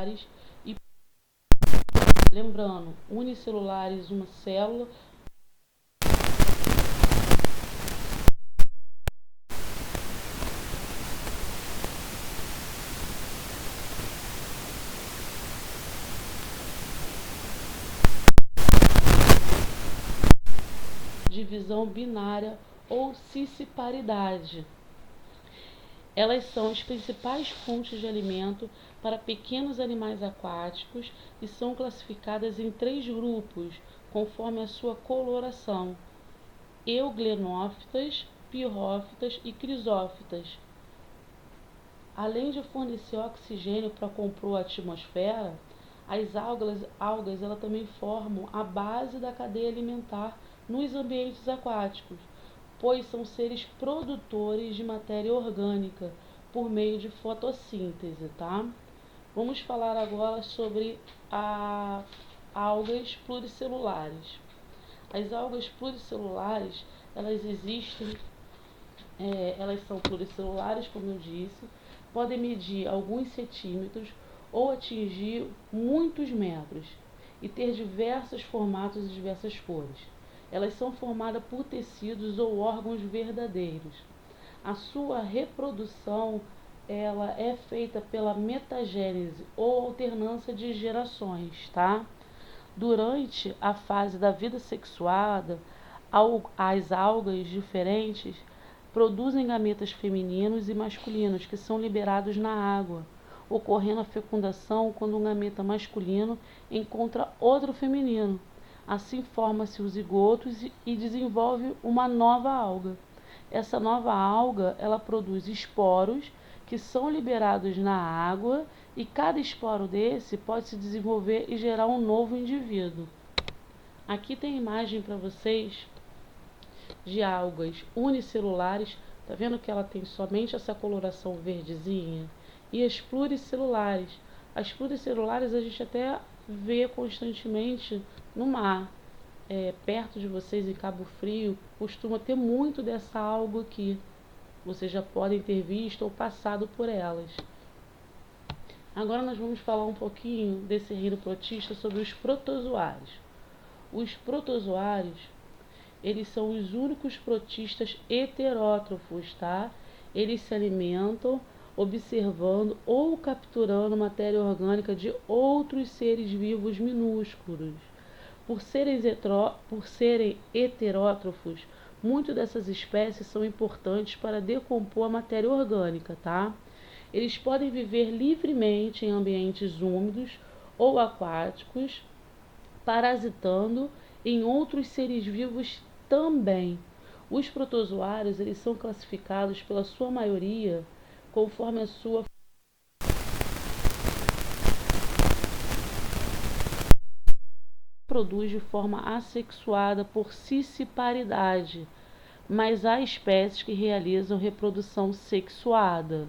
unicelulares e, lembrando, unicelulares, uma célula. Divisão binária ou cisparidade. Elas são as principais fontes de alimento para pequenos animais aquáticos e são classificadas em 3 grupos, conforme a sua coloração: euglenófitas, pirrófitas e crisófitas. Além de fornecer oxigênio para compor a atmosfera, as algas elas também formam a base da cadeia alimentar nos ambientes aquáticos, pois são seres produtores de matéria orgânica por meio de fotossíntese, tá? Vamos falar agora sobre as algas pluricelulares. As algas pluricelulares, elas existem, elas são pluricelulares, como eu disse, podem medir alguns centímetros ou atingir muitos metros e ter diversos formatos e diversas cores. Elas são formadas por tecidos ou órgãos verdadeiros. A sua reprodução ela é feita pela metagênese ou alternância de gerações, tá? Durante a fase da vida sexuada, as algas diferentes produzem gametas femininos e masculinos que são liberados na água, ocorrendo a fecundação quando um gameta masculino encontra outro feminino. Assim forma-se os zigotos e desenvolve uma nova alga. Essa nova alga, ela produz esporos que são liberados na água e cada esporo desse pode se desenvolver e gerar um novo indivíduo. Aqui tem imagem para vocês de algas unicelulares. Tá vendo que ela tem somente essa coloração verdezinha? E as pluricelulares. As pluricelulares a gente até vê constantemente no mar. Perto de vocês, em Cabo Frio, costuma ter muito dessa alga aqui. Vocês já podem ter visto ou passado por elas. Agora nós vamos falar um pouquinho desse reino protista sobre os protozoários. Os protozoários, eles são os únicos protistas heterótrofos, tá? Eles se alimentam observando ou capturando matéria orgânica de outros seres vivos minúsculos. Por serem heterótrofos, muitas dessas espécies são importantes para decompor a matéria orgânica, tá? Eles podem viver livremente em ambientes úmidos ou aquáticos, parasitando em outros seres vivos também. Os protozoários, eles são classificados pela sua maioria conforme a sua produz de forma assexuada por cisparidade, mas há espécies que realizam reprodução sexuada.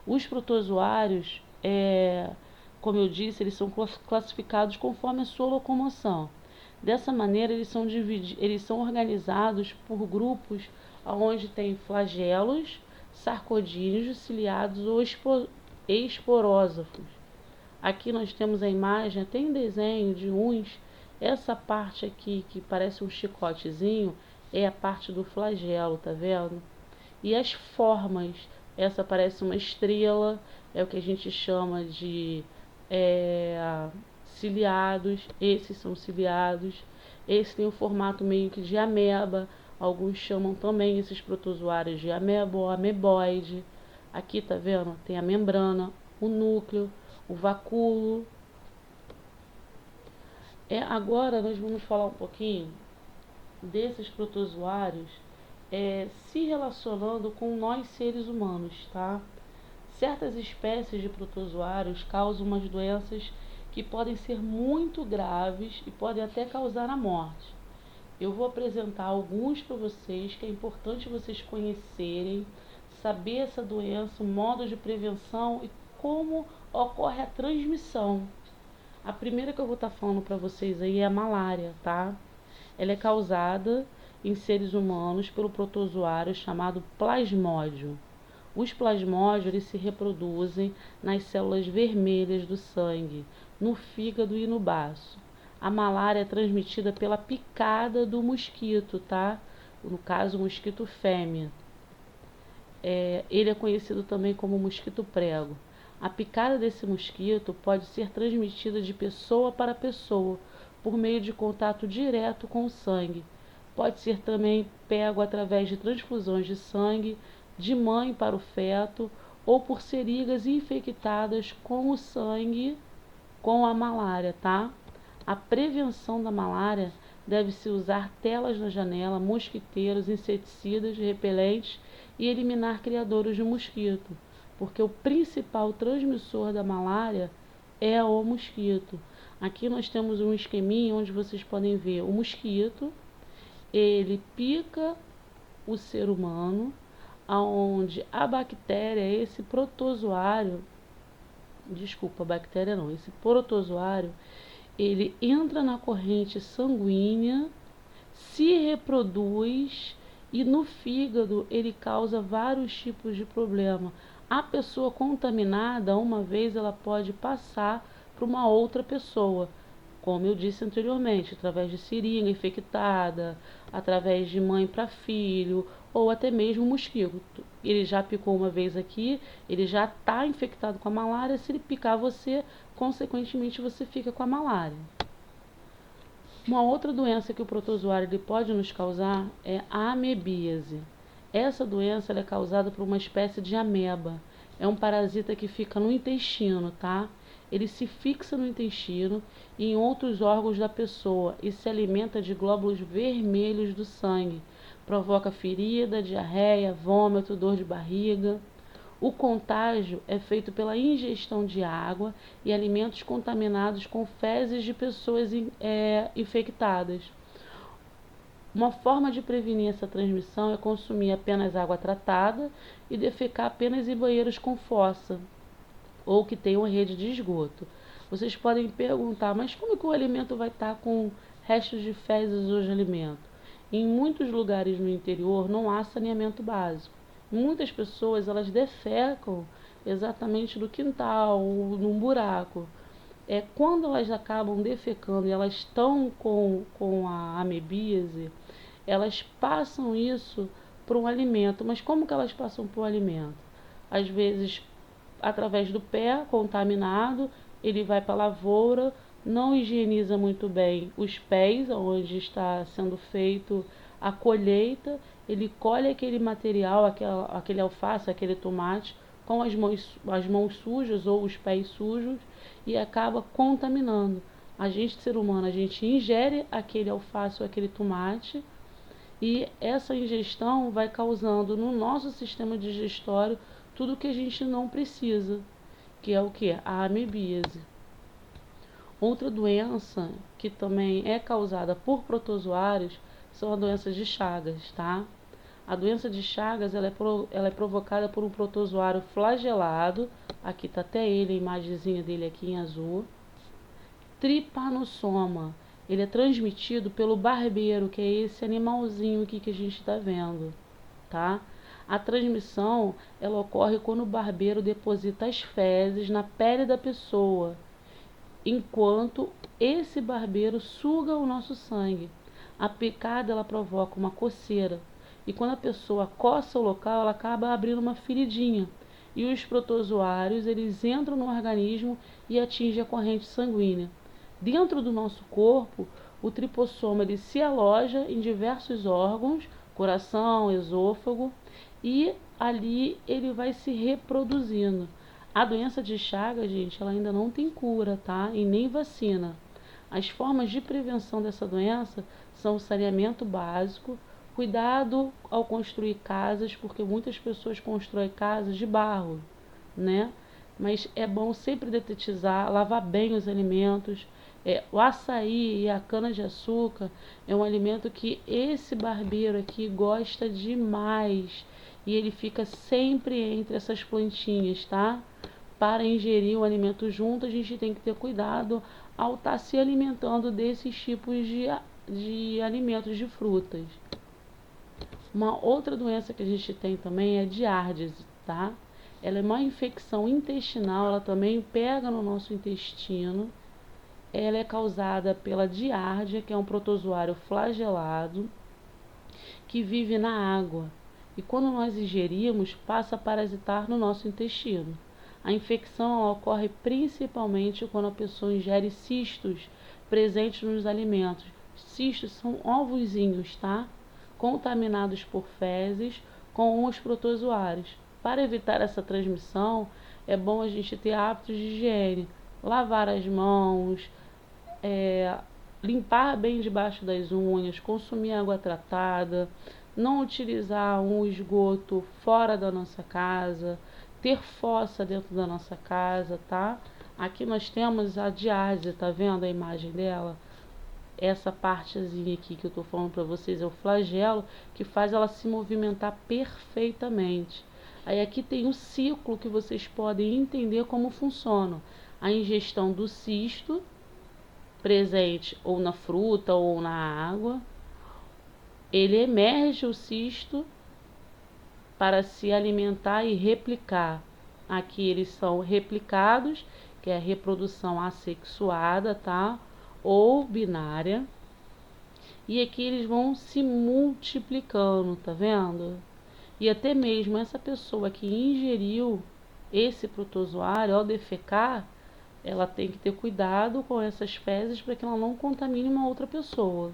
Os protozoários, como eu disse, eles são classificados conforme a sua locomoção. Dessa maneira, eles são organizados por grupos onde tem flagelos, sarcodíneos, ciliados ou esporósafos. Aqui nós temos a imagem, tem desenho de uns. Essa parte aqui, que parece um chicotezinho, é a parte do flagelo, tá vendo? E as formas, essa parece uma estrela, é o que a gente chama de ciliados, esses são ciliados. Esse tem o formato meio que de ameba, alguns chamam também esses protozoários de ameba ou ameboide. Aqui, tá vendo? Tem a membrana, o núcleo, o vacúolo. Agora nós vamos falar um pouquinho desses protozoários se relacionando com nós seres humanos, tá? Certas espécies de protozoários causam umas doenças que podem ser muito graves e podem até causar a morte. Eu vou apresentar alguns para vocês que é importante vocês conhecerem, saber essa doença, o modo de prevenção e como ocorre a transmissão. A primeira que eu vou estar falando para vocês aí é a malária, tá? Ela é causada em seres humanos pelo protozoário chamado plasmódio. Os plasmódios eles se reproduzem nas células vermelhas do sangue, no fígado e no baço. A malária é transmitida pela picada do mosquito, tá? No caso, o mosquito fêmea. Ele é conhecido também como mosquito prego. A picada desse mosquito pode ser transmitida de pessoa para pessoa, por meio de contato direto com o sangue. Pode ser também pego através de transfusões de sangue, de mãe para o feto, ou por seringas infectadas com o sangue com a malária, tá? A prevenção da malária deve-se usar telas na janela, mosquiteiros, inseticidas, repelentes e eliminar criadouros de mosquito, porque o principal transmissor da malária é o mosquito. Aqui nós temos um esqueminha onde vocês podem ver o mosquito, ele pica o ser humano, aonde a bactéria, esse protozoário, desculpa, bactéria não, esse protozoário, ele entra na corrente sanguínea, se reproduz e no fígado ele causa vários tipos de problema. A pessoa contaminada, uma vez ela pode passar para uma outra pessoa, como eu disse anteriormente, através de seringa infectada, através de mãe para filho, ou até mesmo mosquito. Ele já picou uma vez aqui, ele já está infectado com a malária, se ele picar você, consequentemente você fica com a malária. Uma outra doença que o protozoário ele pode nos causar é a amebíase. Essa doença é causada por uma espécie de ameba. É um parasita que fica no intestino, tá? Ele se fixa no intestino e em outros órgãos da pessoa e se alimenta de glóbulos vermelhos do sangue. Provoca ferida, diarreia, vômito, dor de barriga. O contágio é feito pela ingestão de água e alimentos contaminados com fezes de pessoas infectadas. Uma forma de prevenir essa transmissão é consumir apenas água tratada e defecar apenas em banheiros com fossa ou que tenham rede de esgoto. Vocês podem perguntar, mas como que o alimento vai estar com restos de fezes ou de alimento? Em muitos lugares no interior não há saneamento básico. Muitas pessoas elas defecam exatamente no quintal, ou num buraco. Quando elas acabam defecando e elas estão com a amebíase, elas passam isso para um alimento. Mas como que elas passam para o alimento? Às vezes, através do pé contaminado, ele vai para a lavoura, não higieniza muito bem os pés, onde está sendo feito a colheita, ele colhe aquele material, aquele alface, aquele tomate, com as mãos sujas ou os pés sujos e acaba contaminando. A gente, ser humano, a gente ingere aquele alface ou aquele tomate e essa ingestão vai causando no nosso sistema digestório tudo que a gente não precisa, que é o que? A amebíase. Outra doença que também é causada por protozoários são as doenças de Chagas, tá? A doença de Chagas ela é provocada por um protozoário flagelado, aqui está até ele, a imagenzinha dele aqui em azul, Trypanosoma. Ele é transmitido pelo barbeiro, que é esse animalzinho aqui que a gente está vendo, tá? A transmissão ela ocorre quando o barbeiro deposita as fezes na pele da pessoa, enquanto esse barbeiro suga o nosso sangue. A picada ela provoca uma coceira e quando a pessoa coça o local, ela acaba abrindo uma feridinha e os protozoários eles entram no organismo e atingem a corrente sanguínea. Dentro do nosso corpo, o tripossoma ele se aloja em diversos órgãos, coração, esôfago, e ali ele vai se reproduzindo. A doença de Chagas, gente, ela ainda não tem cura, tá? E nem vacina. As formas de prevenção dessa doença são o saneamento básico, cuidado ao construir casas, porque muitas pessoas constroem casas de barro, né? Mas é bom sempre detetizar, lavar bem os alimentos. O açaí e a cana-de-açúcar é um alimento que esse barbeiro aqui gosta demais. E ele fica sempre entre essas plantinhas, tá? Para ingerir o alimento junto, a gente tem que ter cuidado ao estar se alimentando desses tipos de alimentos, de frutas. Uma outra doença que a gente tem também é a diárdise, tá? Ela é uma infecção intestinal, ela também pega no nosso intestino. Ela é causada pela Giardia, que é um protozoário flagelado que vive na água. E quando nós ingerimos, passa a parasitar no nosso intestino. A infecção ocorre principalmente quando a pessoa ingere cistos presentes nos alimentos. Cistos são ovozinhos, tá? Contaminados por fezes com os protozoários. Para evitar essa transmissão, é bom a gente ter hábitos de higiene, lavar as mãos, limpar bem debaixo das unhas, consumir água tratada, não utilizar um esgoto fora da nossa casa, ter fossa dentro da nossa casa, tá? Aqui nós temos a Giardia, tá vendo a imagem dela? Essa partezinha aqui que eu tô falando para vocês é o flagelo que faz ela se movimentar perfeitamente. Aí aqui tem o ciclo que vocês podem entender como funciona. A ingestão do cisto presente ou na fruta ou na água, ele emerge o cisto para se alimentar e replicar. Aqui eles são replicados, que é a reprodução assexuada, tá? Ou binária. E aqui eles vão se multiplicando, tá vendo? E até mesmo essa pessoa que ingeriu esse protozoário, ao defecar, ela tem que ter cuidado com essas fezes para que ela não contamine uma outra pessoa.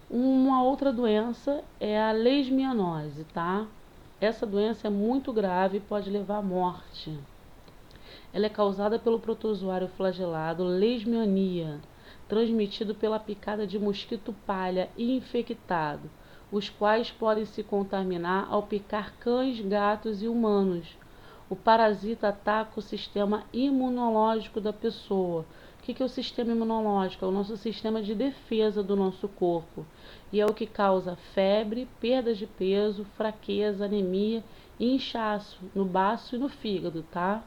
Uma outra doença é a leishmaniose, tá? Essa doença é muito grave e pode levar à morte. Ela é causada pelo protozoário flagelado Leishmania, transmitido pela picada de mosquito palha infectado, os quais podem se contaminar ao picar cães, gatos e humanos. O parasita ataca o sistema imunológico da pessoa. O que é o sistema imunológico? É o nosso sistema de defesa do nosso corpo. E é o que causa febre, perda de peso, fraqueza, anemia e inchaço no baço e no fígado, tá?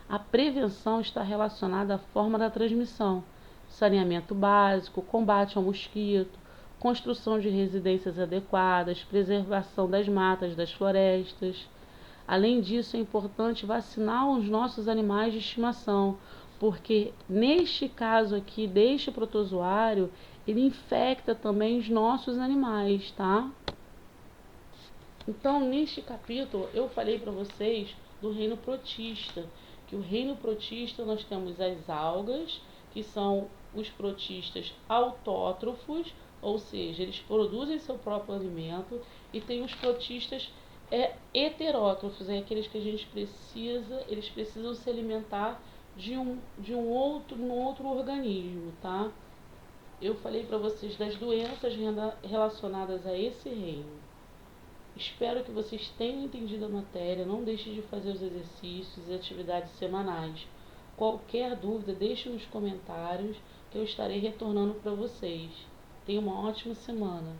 A prevenção está relacionada à forma da transmissão, saneamento básico, combate ao mosquito, construção de residências adequadas, preservação das matas, das florestas. Além disso, é importante vacinar os nossos animais de estimação, porque neste caso aqui, deste protozoário, ele infecta também os nossos animais, tá? Então, neste capítulo, eu falei para vocês do reino protista, que o reino protista nós temos as algas, que são os protistas autótrofos, ou seja, eles produzem seu próprio alimento, e tem os protistas heterótrofos, aqueles que a gente precisa, eles precisam se alimentar de um outro organismo, tá? Eu falei para vocês das doenças relacionadas a esse reino. Espero que vocês tenham entendido a matéria. Não deixe de fazer os exercícios e atividades semanais. Qualquer dúvida, deixe nos comentários que eu estarei retornando para vocês. Tenha uma ótima semana.